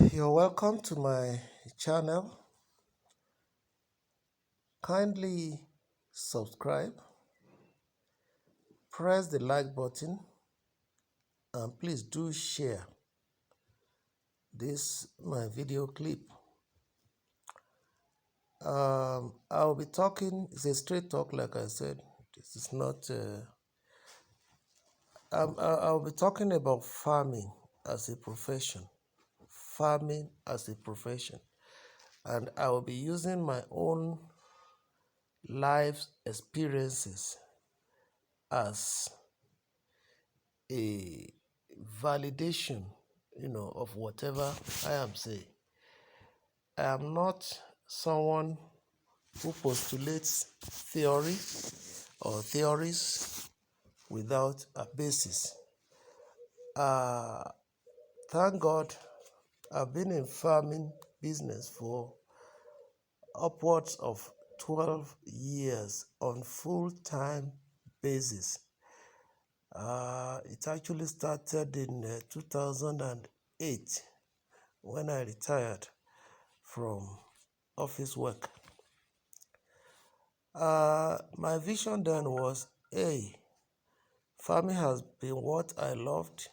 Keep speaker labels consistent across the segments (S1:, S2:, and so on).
S1: You're welcome to my channel. Kindly subscribe, press the like button, and please do share this my video clip. I'll be talking, it's a straight talk, like I said. This is not, I'll be talking about farming as a profession. Farming as a profession. And I will be using my own life experiences as a validation, of whatever I am saying. I am not someone who postulates theory or theories without a basis. Thank God I've been in farming business for upwards of 12 years on full-time basis. It actually started in 2008 when I retired from office work. My vision then was, hey, farming has been what I loved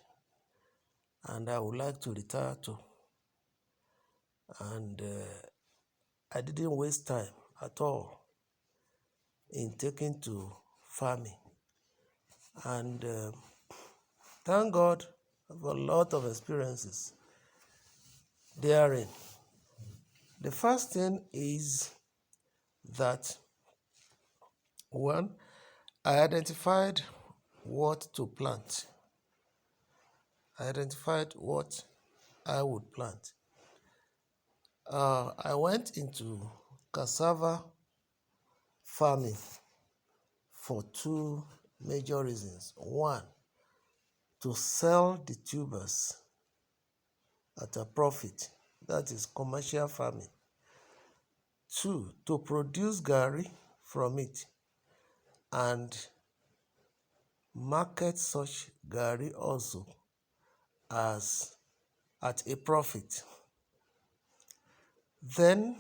S1: and I would like to retire to. And I didn't waste time at all in taking to farming. And thank God for a lot of experiences therein. The first thing is that, one, I identified what to plant. I identified what I would plant. I went into cassava farming for two major reasons. One, to sell the tubers at a profit, that is commercial farming. Two, to produce gari from it and market such gari also as at a profit. Then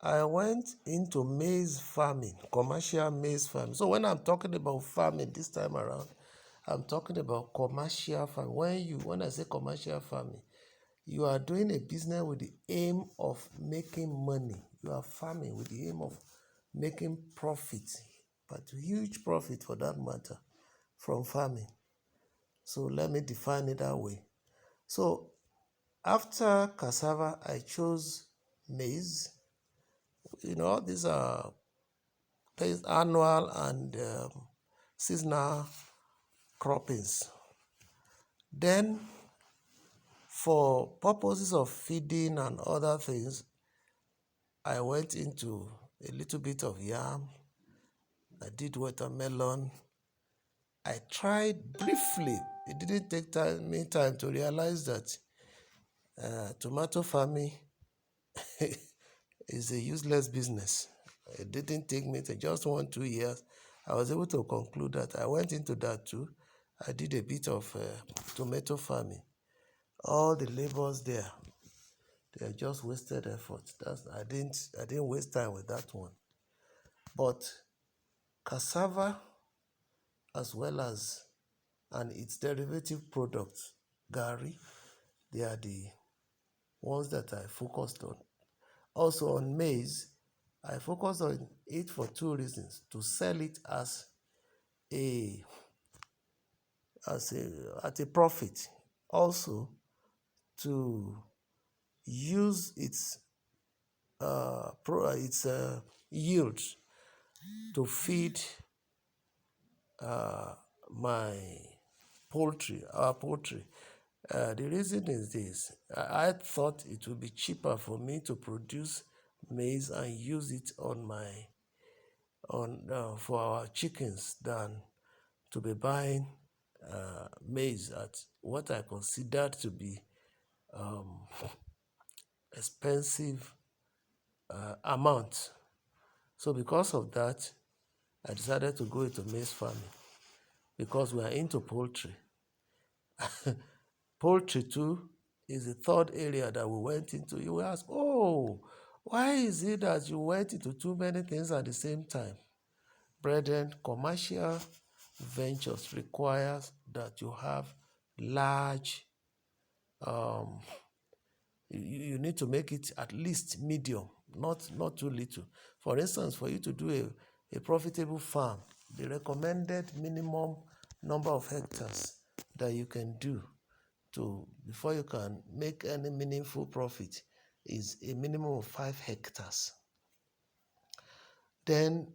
S1: I went into maize farming, commercial maize farming. So when I'm talking about farming this time around, I'm talking about commercial farming. When I say commercial farming, you are doing a business with the aim of making money. You are farming with the aim of making profit, but huge profit for that matter, from farming. So let me define it that way. So after cassava, I chose maize. These are annual and seasonal croppings. Then, for purposes of feeding and other things, I went into a little bit of yam. I did watermelon. I tried briefly. It didn't take me time to realize that tomato farming is a useless business. It didn't take me just 1-2 years. I was able to conclude that. I went into that too. I did a bit of tomato farming. All the labors there, they are just wasted effort. I didn't waste time with that one. But cassava, as well as and its derivative products, gari, they are the ones that I focused on. Also on maize, I focused on it for two reasons: to sell it at a profit, also to use its yield to feed our poultry. The reason is this: I thought it would be cheaper for me to produce maize and use it for our chickens than to be buying maize at what I considered to be expensive amount. So because of that, I decided to go into maize farming because we are into poultry. Poultry too is the third area that we went into. You will ask, oh, why is it that you went into too many things at the same time? Brethren, commercial ventures requires that you have large, you need to make it at least medium, not too little. For instance, for you to do a profitable farm, the recommended minimum number of hectares that you can do before you can make any meaningful profit is a minimum of 5 hectares. Then,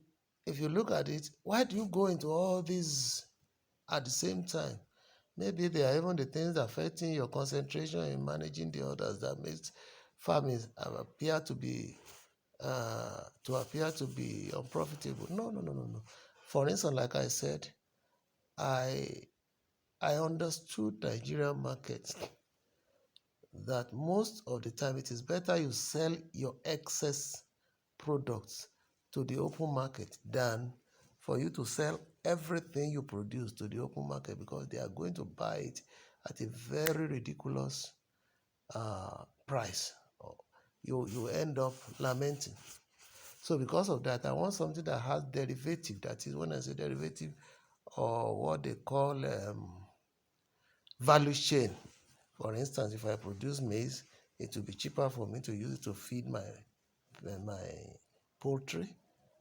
S1: if you look at it, why do you go into all these at the same time? Maybe they are even the things affecting your concentration in managing the others that makes farming appear to be unprofitable. No. For instance, like I said, I understood Nigerian market that most of the time it is better you sell your excess products to the open market than for you to sell everything you produce to the open market, because they are going to buy it at a very ridiculous price. You end up lamenting. So because of that, I want something that has derivative. That is, when I say derivative, or what they call value chain. For instance, if I produce maize, it will be cheaper for me to use it to feed my poultry.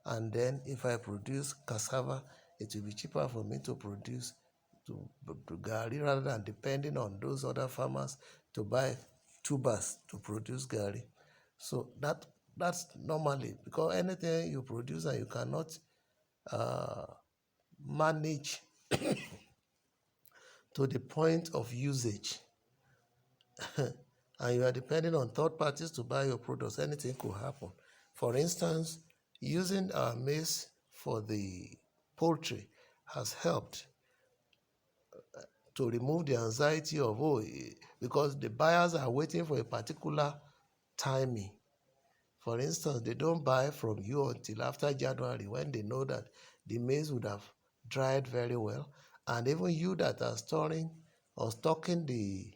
S1: And then if I produce cassava, it will be cheaper for me to produce to gari, rather than depending on those other farmers to buy tubers to produce gari. So that's normally, because anything you produce and you cannot manage to the point of usage, and you are depending on third parties to buy your products, anything could happen. For instance, using our maize for the poultry has helped to remove the anxiety of, because the buyers are waiting for a particular timing. For instance, they don't buy from you until after January, when they know that the maize would have dried very well. And even you that are storing or stocking the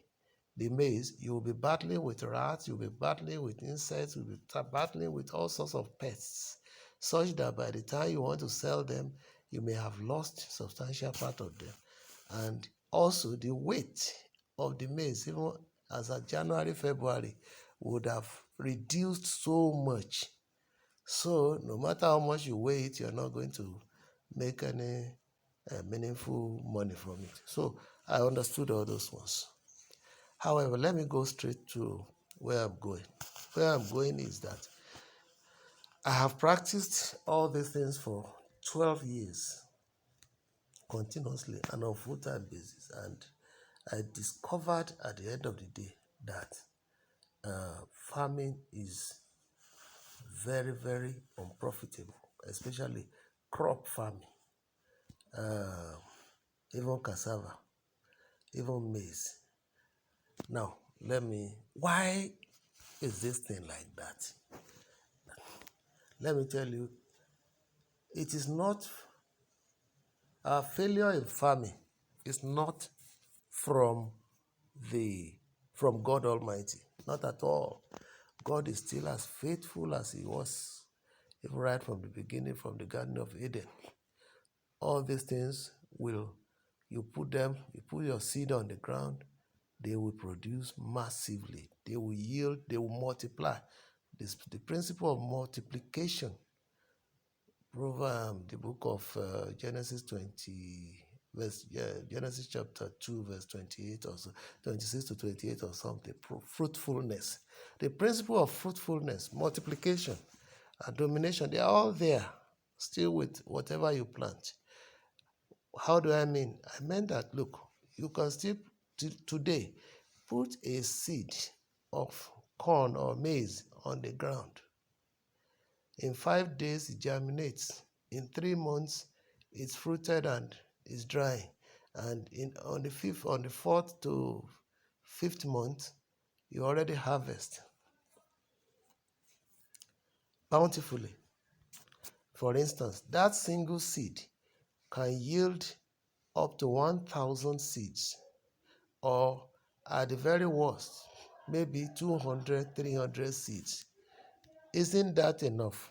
S1: maize, you will be battling with rats, you'll be battling with insects, you'll be battling with all sorts of pests, such that by the time you want to sell them, you may have lost substantial part of them. And also the weight of the maize, even as of January, February, would have reduced so much. So no matter how much you weigh it, you're not going to make any meaningful money from it. So I understood all those ones. However, let me go straight to where I'm going. Where I'm going is that I have practiced all these things for 12 years continuously and on full-time basis, and I discovered at the end of the day that farming is very, very unprofitable, especially crop farming, even cassava, even maize. Now, why is this thing like that? Let me tell you, it is not, our failure in farming is not from God Almighty, not at all. God is still as faithful as he was even right from the beginning, from the Garden of Eden. All these things you put your seed on the ground, they will produce massively. They will yield, they will multiply. The principle of multiplication, the book of Genesis Genesis chapter 2, verse 28 or so, 26 to 28 or something, fruitfulness. The principle of fruitfulness, multiplication, and domination, they are all there, still with whatever you plant. How do I mean? I meant that, look, you can still today put a seed of corn or maize on the ground. In 5 days, it germinates. In 3 months, it's fruited and is drying. And on the 4th to 5th month, you already harvest bountifully. For instance, that single seed can yield up to 1,000 seeds, or at the very worst, maybe 200, 300 seeds. Isn't that enough?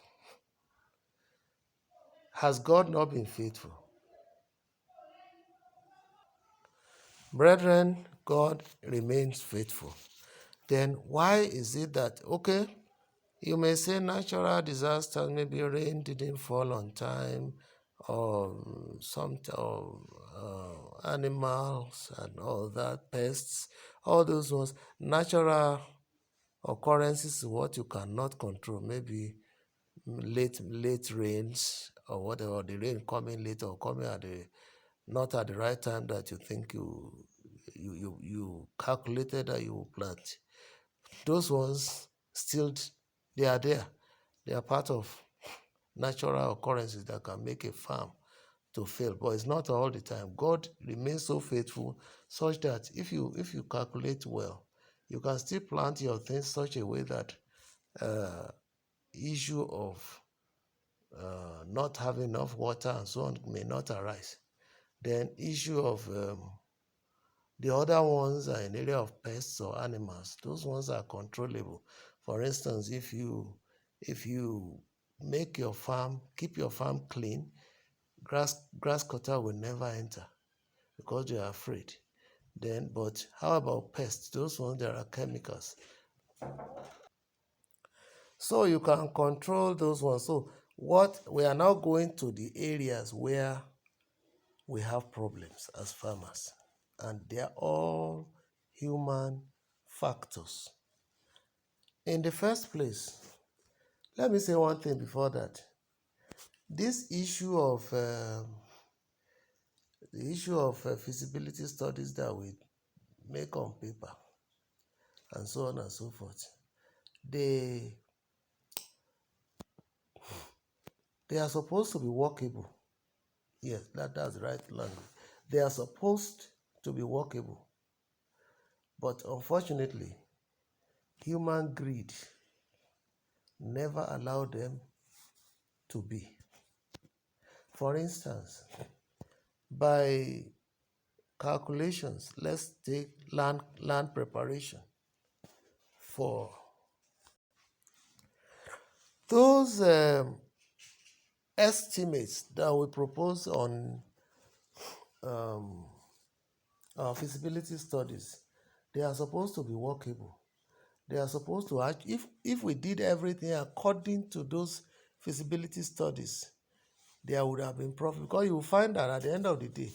S1: Has God not been faithful? Brethren, God remains faithful. Then why is it that, okay, you may say natural disasters, maybe rain didn't fall on time, or some animals and all that, pests, all those ones, natural occurrences, what you cannot control, maybe late rains or whatever, the rain coming late or coming at the not at the right time that you think you calculated that you will plant. Those ones still they are there. They are part of natural occurrences that can make a farm to fail, but it's not all the time. God remains so faithful such that if you calculate well, you can still plant your things such a way that issue of not having enough water and so on may not arise. Then issue of the other ones are in area of pests or animals. Those ones are controllable. For instance, if you make your farm, keep your farm clean, grass cutter will never enter because they are afraid. Then, but how about pests? Those ones there are chemicals. So you can control those ones. So what we are now going to the areas where we have problems as farmers, and they are all human factors. In the first place, let me say one thing before that. This issue of the issue of feasibility studies that we make on paper and so on and so forth, they they are supposed to be workable. Yes, that's the right language. They are supposed to be workable, but unfortunately, human greed never allowed them to be. For instance, by calculations, let's take land preparation. For those estimates that we propose on um, our feasibility studies, they are supposed to be workable. They are supposed to act, if we did everything according to those feasibility studies, there would have been profit, because you will find that at the end of the day,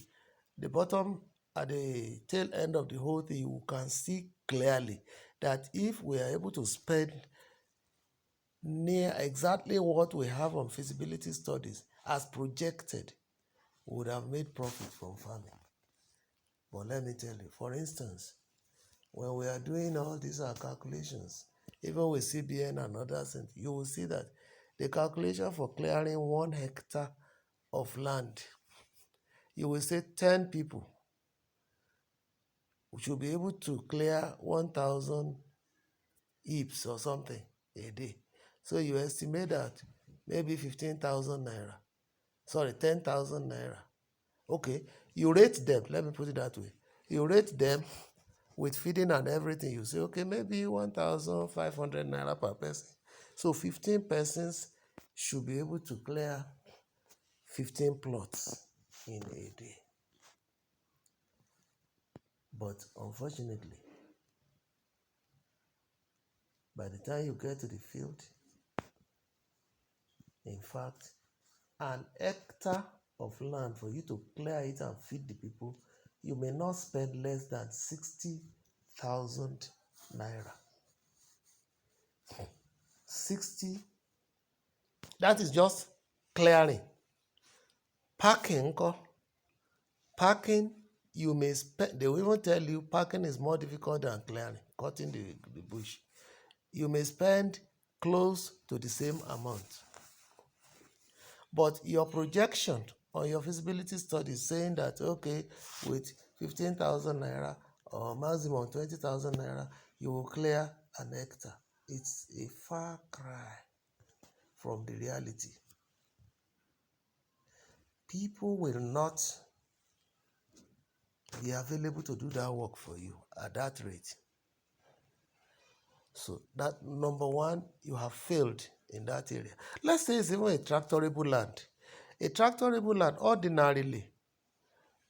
S1: the bottom, at the tail end of the whole thing, you can see clearly that if we are able to spend near exactly what we have on feasibility studies as projected, we would have made profit from farming. But let me tell you, for instance, when we are doing all these calculations, even with CBN and others, you will see that the calculation for clearing 1 hectare of land, you will say 10 people should be able to clear 1,000 heaps or something a day. So you estimate that maybe 15,000 naira. Sorry, 10,000 naira. Okay, you rate them. Let me put it that way. You rate them with feeding and everything. You say, okay, maybe 1,500 naira per person. So 15 persons should be able to clear 15 plots in a day. But unfortunately, by the time you get to the field, in fact, an hectare of land for you to clear it and feed the people, you may not spend less than 60,000 naira. 60, that is just clearing. Parking, you may spend, they will even tell you parking is more difficult than clearing, cutting the bush. You may spend close to the same amount. But your projection on your feasibility study is saying that, okay, with 15,000 naira or maximum 20,000 naira, you will clear an hectare. It's a far cry from the reality. People will not be available to do that work for you at that rate. So that number one, you have failed in that area. Let's say it's even a tractorable land. A tractorable land, ordinarily,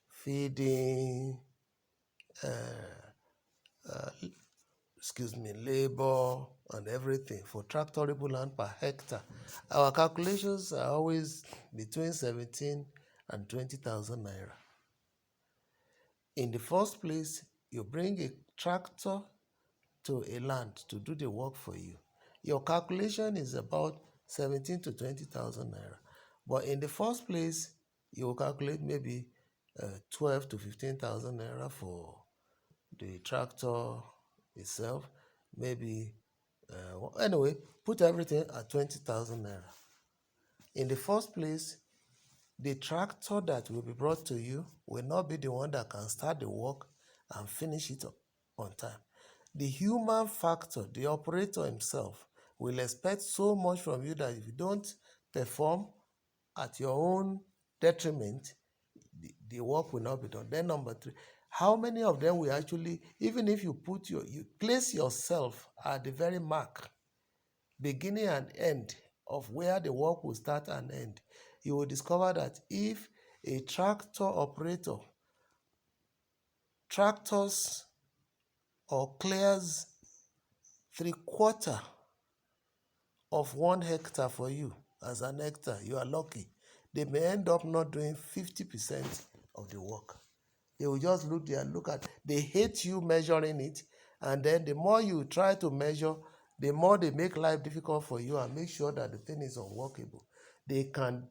S1: feeding, labor and everything for tractorable land per hectare. Our calculations are always between 17 and 20,000 naira. In the first place, you bring a tractor to a land to do the work for you. Your calculation is about 17 to 20,000 naira. But in the first place, you will calculate maybe 12 to 15,000 naira for the tractor itself. Maybe, anyway, put everything at 20,000 naira. In the first place, the tractor that will be brought to you will not be the one that can start the work and finish it on time. The human factor, the operator himself, will expect so much from you that if you don't perform at your own detriment, the work will not be done. Then number three, how many of them will actually, even if you you place yourself at the very mark, beginning and end of where the work will start and end, you will discover that if a tractor operator tractors or clears 3/4 of 1 hectare for you as an hectare, you are lucky. They may end up not doing 50% of the work. They will just look there and look at, they hate you measuring it, and then the more you try to measure, the more they make life difficult for you and make sure that the thing is unworkable. They can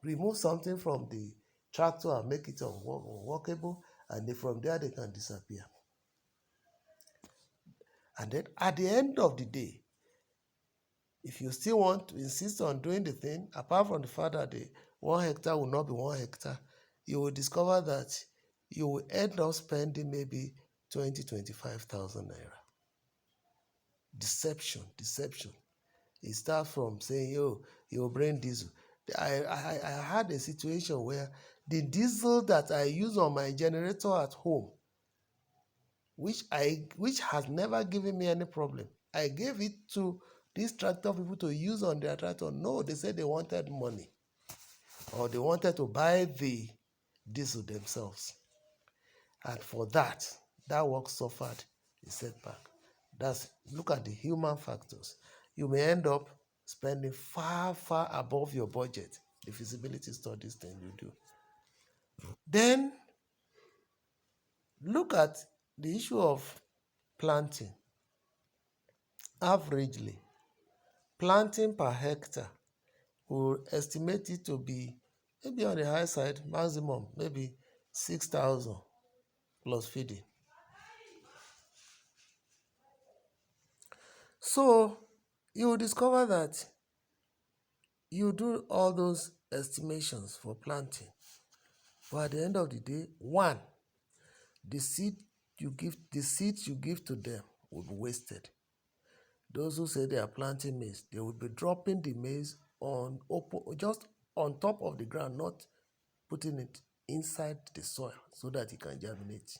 S1: remove something from the tractor and make it unworkable, and from there they can disappear. And then at the end of the day, if you still want to insist on doing the thing, apart from the fact that the 1 hectare will not be 1 hectare, you will discover that you will end up spending maybe 20,000 to 25,000 naira. Deception. It starts from saying, "Yo, you bring diesel." I had a situation where the diesel that I use on my generator at home, which has never given me any problem, I gave it to these tractor people to use on their tractor. No, they said they wanted money, or they wanted to buy the diesel themselves. And for that work suffered a setback. Look at the human factors. You may end up spending far, far above your budget, the feasibility studies thing you do. Then look at the issue of planting. Averagely, planting per hectare, will estimate it to be maybe on the high side, maximum maybe 6,000 plus feeding. So you will discover that you do all those estimations for planting, but at the end of the day, one, the seeds you give to them will be wasted. Those who say they are planting maize, they will be dropping the maize just on top of the ground, not putting it inside the soil so that it can germinate.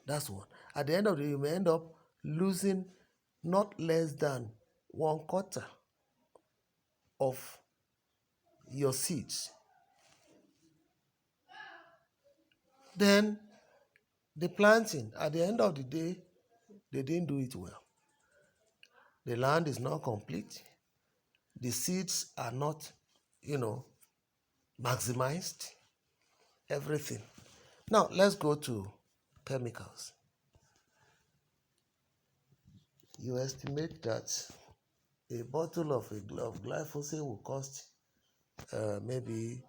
S1: That's one. At the end of the day, you may end up losing not less than 1/4 of your seeds. Then the planting, at the end of the day, they didn't do it well. The land is not complete. The seeds are not, maximized. Everything. Now, let's go to chemicals. You estimate that a bottle of glyphosate will cost maybe,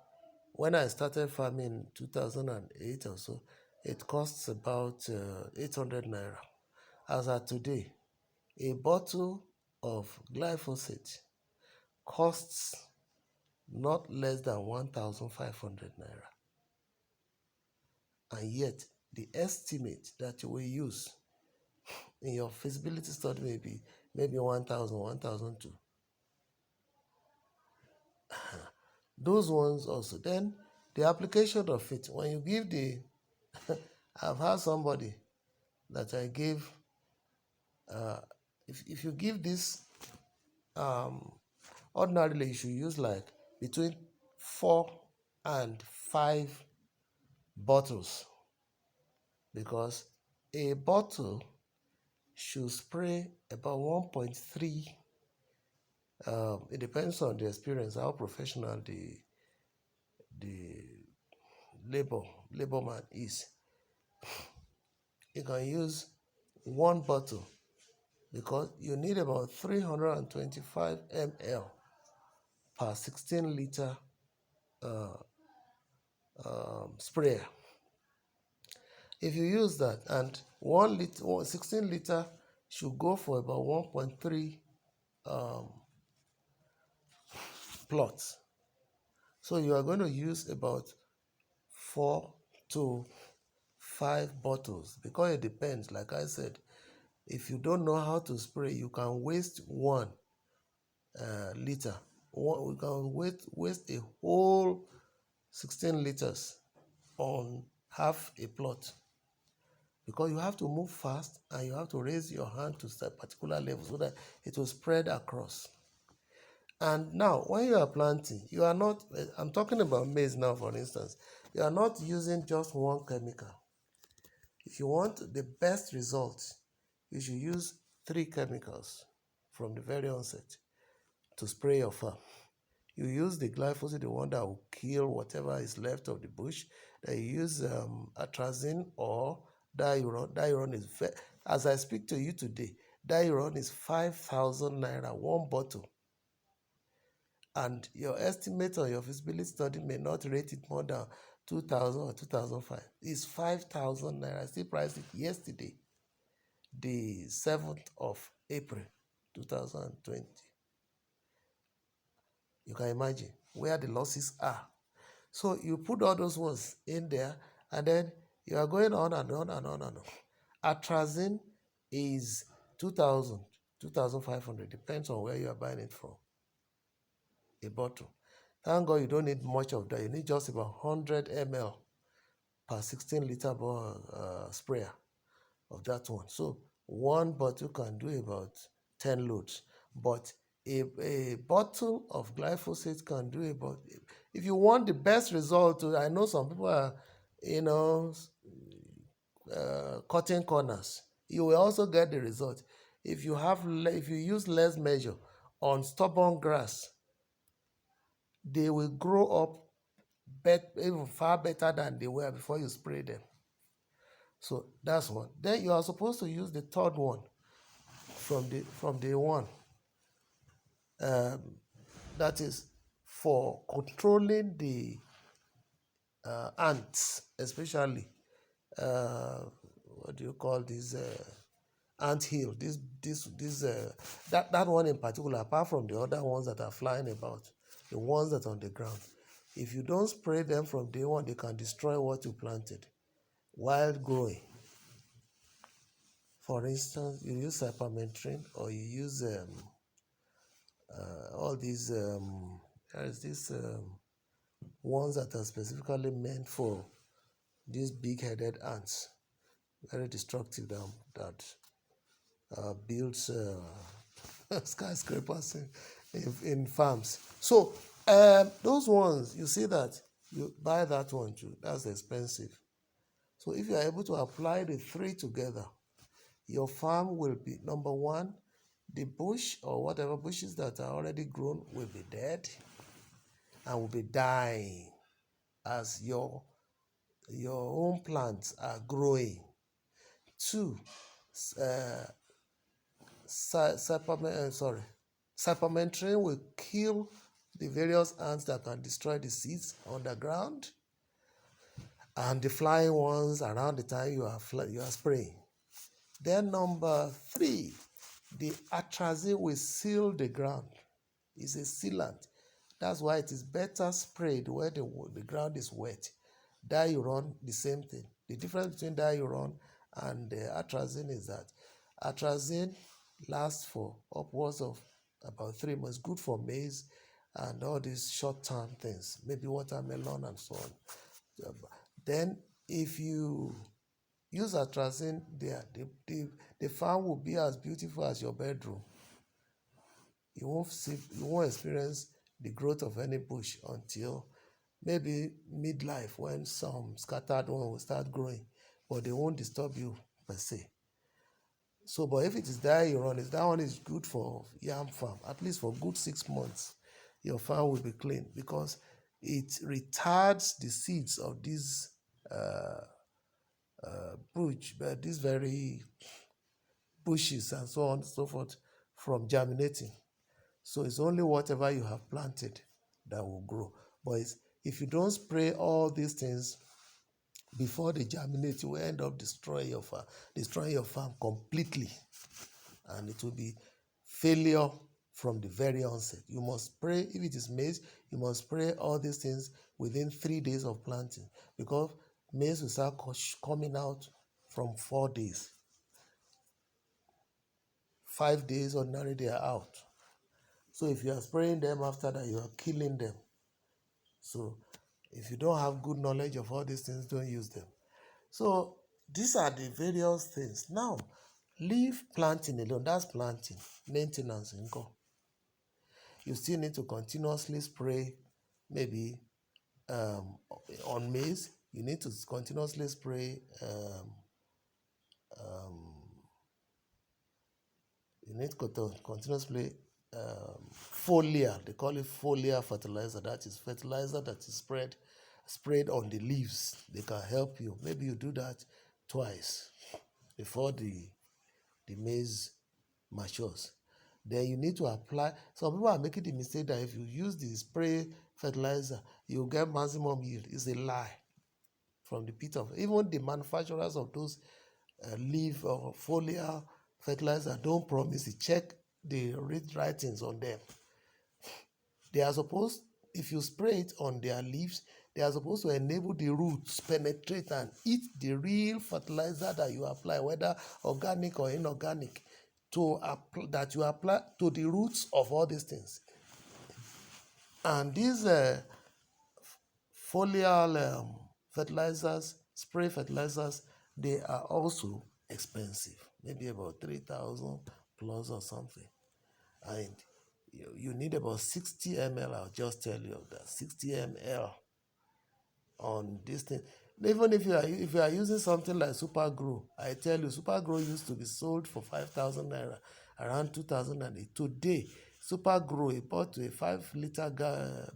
S1: when I started farming in 2008 or so, it costs about 800 naira. As of today, a bottle of glyphosate costs not less than 1,500 naira. And yet, the estimate that you will use in your feasibility study may be maybe 1,000, 1,002. Those ones also. Then the application of it, when you give I've had somebody that I gave Uh, if you give this, ordinarily you should use like between 4 and 5 bottles, because a bottle should spray about 1.3. It depends on the experience, how professional the labor laborman is. You can use one bottle because you need about 325 ml per 16-liter sprayer. If you use that, and 1 liter, 16-liter should go for about 1.3 plots. So you are going to use about 4 to 5 bottles, because it depends. Like I said, if you don't know how to spray, you can waste 1 liter. You can waste a whole 16 liters on half a plot, because you have to move fast and you have to raise your hand to a particular level so that it will spread across. And now, when you are planting, you are not, I'm talking about maize now, for instance, you are not using just one chemical. If you want the best results, you should use 3 chemicals from the very onset to spray your farm. You use the glyphosate, the one that will kill whatever is left of the bush. Then you use atrazine or diuron. Diuron is, as I speak to you today, diuron is 5,000 naira, one bottle. And your estimate on your feasibility study may not rate it more than 2,000 or 2,005. It's 5,000 naira. I still priced it yesterday, the 7th of April 2020. You can imagine where the losses are. So you put all those ones in there, and then you are going on and on and on and on. Atrazine is 2,000, 2,500, depends on where you are buying it from, a bottle. Thank God you don't need much of that. You need just about 100 ml per 16-liter sprayer of that one. So one bottle can do about 10 loads. But a bottle of glyphosate can do about, if you want the best result, I know some people are, cutting corners. You will also get the result. If you use less measure on stubborn grass, they will grow up even far better than they were before you spray them. So that's one. Then you are supposed to use the third one from day one. That is for controlling the ants, especially what do you call this ant hill? That one in particular, apart from the other ones that are flying about, the ones that are on the ground. If you don't spray them from day one, they can destroy what you planted while growing. For instance, you use cypermethrin, or you use all these there is this ones that are specifically meant for these big-headed ants, very destructive, that builds skyscrapers in farms. So those ones, you see that you buy that one too. That's expensive. So if you are able to apply the 3 together, your farm will be, number one, the bush or whatever bushes that are already grown will be dead and will be dying as your own plants are growing. 2, cypermethrin will kill the various ants that can destroy the seeds underground and the flying ones around the time you are spraying. Then number 3, the atrazine will seal the ground. It's a sealant. That's why it is better sprayed where the ground is wet. Diuron, the same thing. The difference between diuron and atrazine is that atrazine lasts for upwards of about 3 months. Good for maize and all these short-term things, maybe watermelon and so on. Then if you use atrazine there. The farm will be as beautiful as your bedroom. You won't experience the growth of any bush until maybe midlife, when some scattered one will start growing, but they won't disturb you per se. So, but if it is diuronics, that one is good for yam farm, at least for good 6 months. Your farm will be clean because it retards the seeds of these these very bushes and so on and so forth from germinating. So it's only whatever you have planted that will grow. But if you don't spray all these things before they germinate, you will end up destroying your farm completely, and it will be failure from the very onset. You must spray. If it is maize, you must spray all these things within 3 days of planting, because maize will start coming out from 4 days. 5 days ordinarily they are out. So if you are spraying them after that, you are killing them. So if you don't have good knowledge of all these things, don't use them. So these are the various things. Now, leave planting alone. That's planting. Maintenance. You still need to continuously spray. Maybe on maize, you need to continuously spray. You need to continuously foliar. They call it foliar fertilizer. That is fertilizer that is sprayed on the leaves. They can help you. Maybe you do that twice before the maize matures. Then you need to apply. Some people are making the mistake that if you use the spray fertilizer, you get maximum yield. It's a lie from the pit of. Even the manufacturers of those leaf or foliar fertilizer don't promise it. Check the writings on them. They are supposed, if you spray it on their leaves, they are supposed to enable the roots penetrate and eat the real fertilizer that you apply, whether organic or inorganic, that you apply to the roots of all these things. And these foliar fertilizers, spray fertilizers, they are also expensive, maybe about 3,000 plus or something. And you need about 60 ml. I'll just tell you that 60 ml on this thing. Even if you are using something like Super Grow, I tell you, Super Grow used to be sold for 5,000 naira around 2008. Today, Super Grow, a 5-liter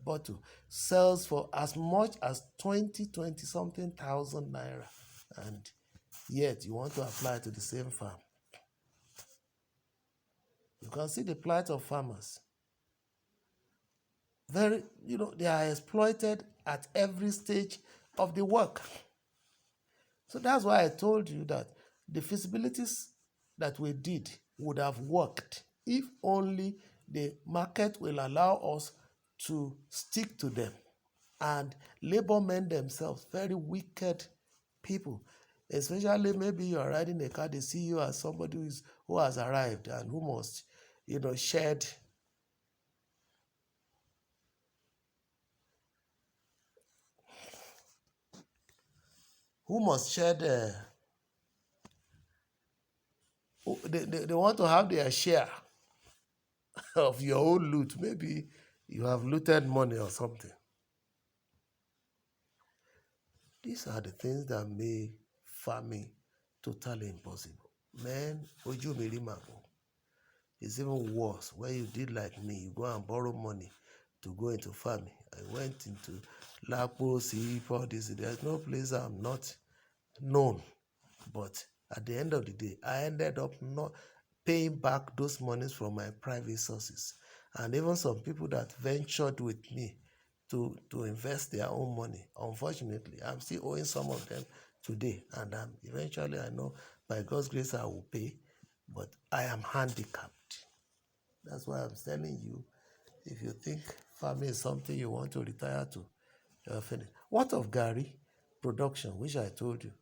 S1: bottle, sells for as much as 20 something thousand naira. And yet you want to apply to the same farm. You can see the plight of farmers. They are exploited at every stage of the work. So that's why I told you that the feasibilities that we did would have worked if only the market will allow us to stick to them. And labor men themselves, very wicked people, especially maybe you are riding a car, they see you as somebody who has arrived and who must, shed they want to have their share of your own loot. Maybe you have looted money or something. These are the things that make farming totally impossible. Man, ojú mi rí màbo. It's even worse when you did like me. You go and borrow money to go into farming. I went into Lapo, Sip, all this. There's no place I'm not known. But at the end of the day, I ended up not paying back those monies from my private sources. And even some people that ventured with me to invest their own money, unfortunately, I'm still owing some of them today. And eventually, I know by God's grace I will pay, but I am handicapped. That's why I'm telling you, if you think farming is something you want to retire to, you're finished. What of Gary production, which I told you?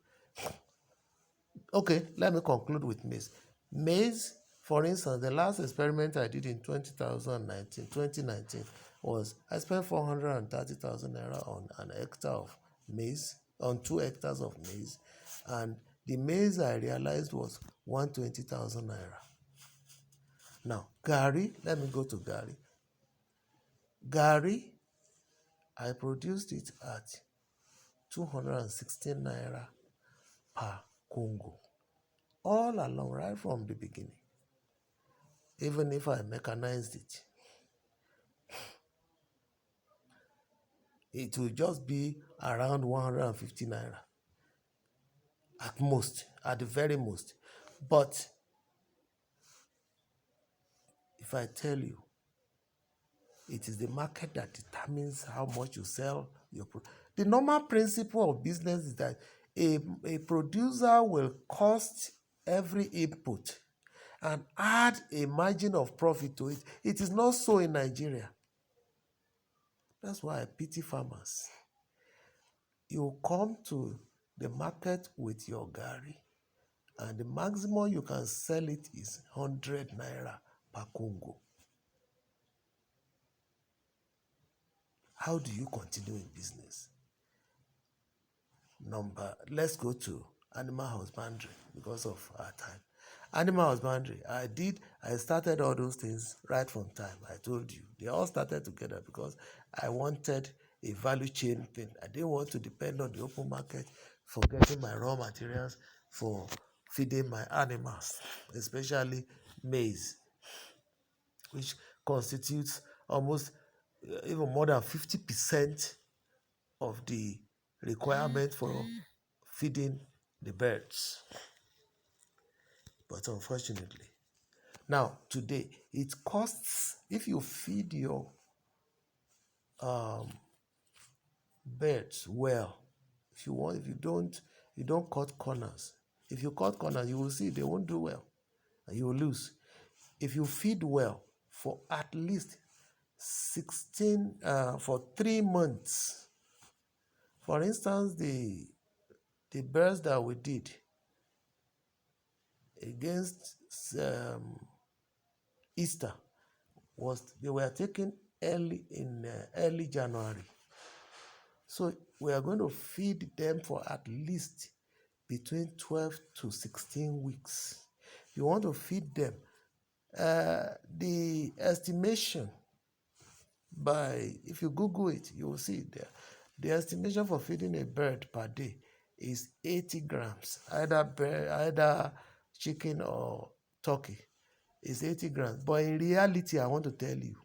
S1: Okay, let me conclude with maize. Maize, for instance, the last experiment I did in 2019 was I spent 430,000 naira on an hectare of maize, on 2 hectares of maize, and The maize I realized was 120,000 naira. Now, Gary, let me go to Gary. Gary, I produced it at 216 naira per Congo. All along, right from the beginning. Even if I mechanized it, it will just be around 150 naira at most, at the very most. But if I tell you, it is the market that determines how much you sell your product. The normal principle of business is that a producer will cost every input and add a margin of profit to it. It is not so in Nigeria. That's why I pity farmers. You come to the market with your Gari, and the maximum you can sell it is 100 naira per Congo. How do you continue in business? Let's go to animal husbandry because of our time. Animal husbandry, I started all those things right from time. I told you, they all started together because I wanted a value chain thing. I didn't want to depend on the open market for getting my raw materials for feeding my animals, especially maize, which constitutes almost even more than 50% of the requirement for feeding the birds. But unfortunately, now today it costs, if you feed your birds well, if you don't cut corners. If you cut corners, you will see they won't do well and you will lose. If you feed well for at least 16 for 3 months, for instance, the birds that we did against Easter they were taken early January. So we are going to feed them for at least between 12 to 16 weeks. You want to feed them. The estimation if you Google it, you will see it there. The estimation for feeding a bird per day is 80 grams, either chicken or turkey. It's 80 grams. But in reality, I want to tell you,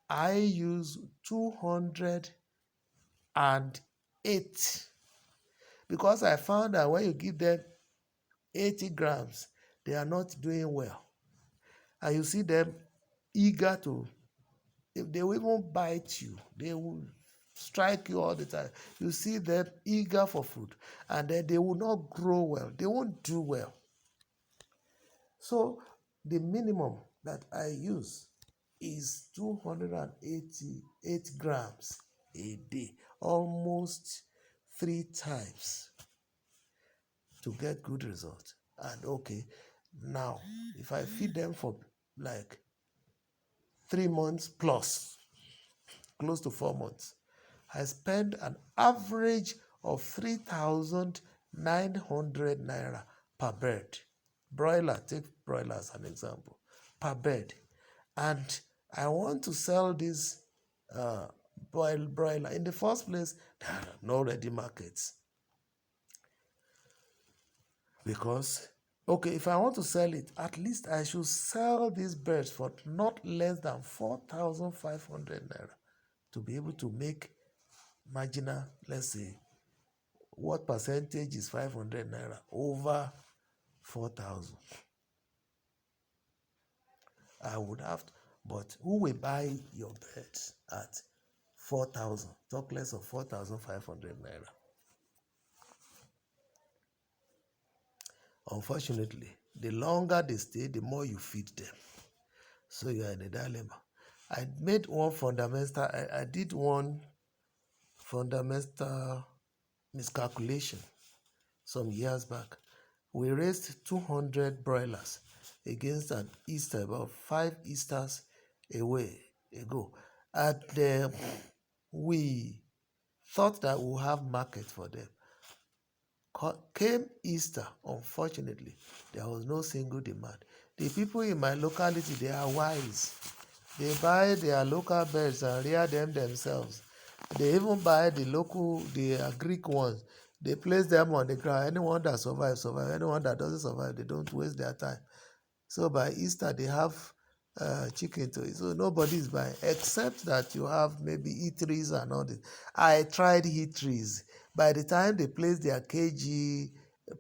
S1: I use 208 because I found that when you give them 80 grams, they are not doing well. And you see them eager to, if they will even bite you, they will strike you all the time. You see them eager for food, and then they will not grow well. They won't do well. So the minimum that I use is 288 grams a day, almost 3 times to get good results. And okay, now if I feed them for like 3 months plus, close to 4 months, I spend an average of 3,900 naira per bird. Broiler, take broiler as an example, per bird. And I want to sell this broiler. In the first place, there are no ready markets. Because, okay, if I want to sell it, at least I should sell these birds for not less than 4,500 naira to be able to make marginal, let's say, what percentage is 500 naira over 4,000? I would have to, but who will buy your birds at 4,000? Talk less of 4,500 naira. Unfortunately, the longer they stay, the more you feed them. So you are in a dilemma. I did one fundamental miscalculation some years back. We raised 200 broilers against an Easter about 5 Easters ago. And we thought that we'll have market for them. Came Easter, unfortunately, there was no single demand. The people in my locality, they are wise. They buy their local birds and rear them themselves. They even buy the Greek ones. They place them on the ground. Anyone that survives, survive. Anyone that doesn't survive, they don't waste their time. So by Easter, they have chicken to eat. So nobody is buying, except that you have maybe eateries and all this. I tried eateries. By the time they place their kg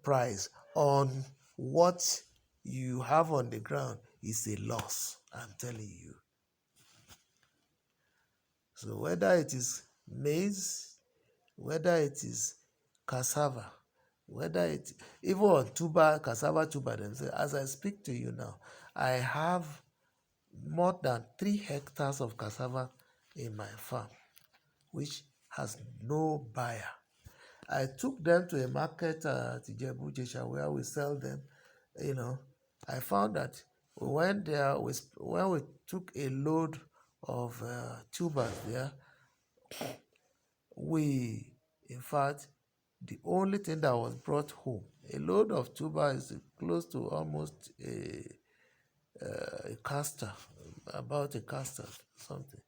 S1: price on what you have on the ground, it's a loss. I'm telling you. So whether it is maize, whether it is cassava, whether it even on tuber, cassava tuber themselves, as I speak to you now, I have more than 3 hectares of cassava in my farm, which has no buyer. I took them to a market at Ijebu Jesha where we sell them. You know, I found that we went there, when we took a load of tubers there, in fact, the only thing that was brought home, a load of tuber is close to almost a caster, about a caster, something.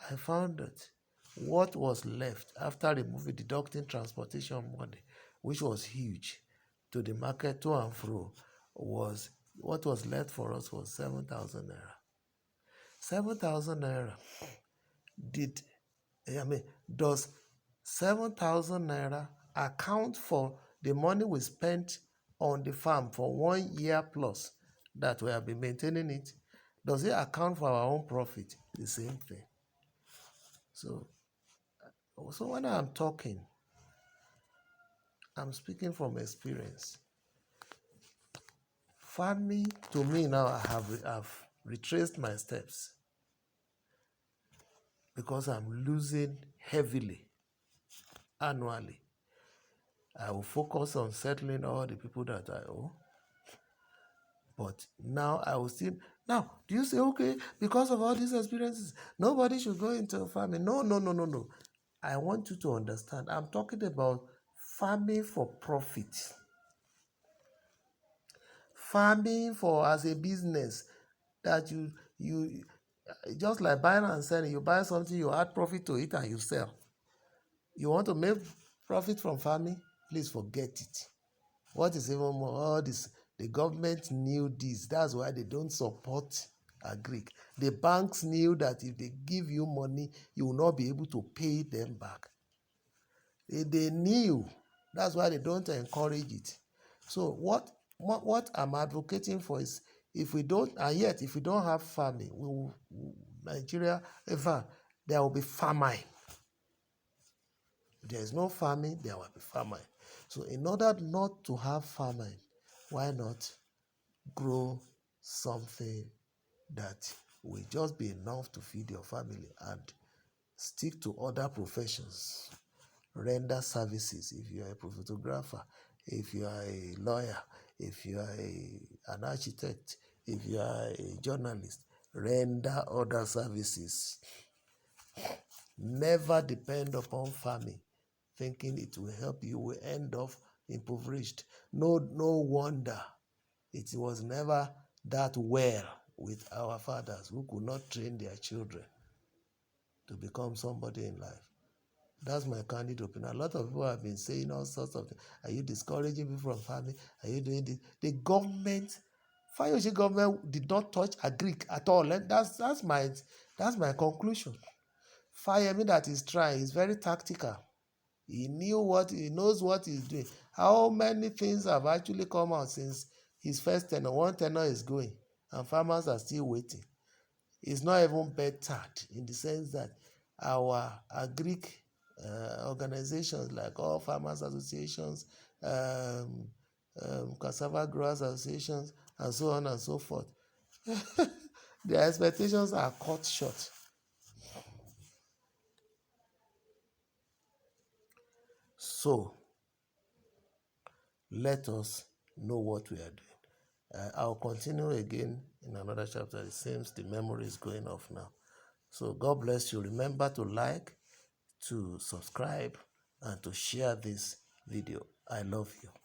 S1: I found that what was left after removing, deducting transportation money, which was huge, to the market to and fro, was what was left for us was 7,000 naira. 7,000 naira did, I mean, does 7,000 naira account for the money we spent on the farm for 1 year plus that we have been maintaining it? Does it account for our own profit? The same thing. So when I'm talking, I'm speaking from experience. Farming, to me now, I've retraced my steps because I'm losing heavily annually. I will focus on settling all the people that I owe. But now I will still. Now, do you say, okay, because of all these experiences, nobody should go into farming? No, no, no, no, no. I want you to understand. I'm talking about farming for profit. Farming for as a business that you just like buying and selling. You buy something, you add profit to it, and you sell. You want to make profit from farming? Please forget it. What is even more, all this, the government knew this. That's why they don't support agric. The banks knew that if they give you money, you will not be able to pay them back. They knew. That's why they don't encourage it. So what I'm advocating for is, if we don't, and yet if we don't have farming, Nigeria, there will be famine. If there is no farming, there will be famine. So in order not to have famine, why not grow something that will just be enough to feed your family and stick to other professions? Render services. If you are a photographer, if you are a lawyer, if you are an architect, if you are a journalist, render other services. Never depend upon farming, thinking it will help you. You will end up impoverished. No wonder it was never that well with our fathers who could not train their children to become somebody in life. That's my candid opinion. A lot of people have been saying all sorts of things. Are you discouraging people from farming? Are you doing this? The government, Fayoshi government did not touch agric at all. And that's my conclusion. Fayemi that is trying is very tactical. He knows what he's doing. How many things have actually come out since his first tenure? One tenure is going, and farmers are still waiting. It's not even bettered in the sense that our agric organizations, like all farmers associations, cassava growers associations, and so on and so forth, their expectations are cut short. So let us know what we are doing. I'll continue again in another chapter. It seems the memory is going off now. So God bless you. Remember to like, to subscribe, and to share this video. I love you.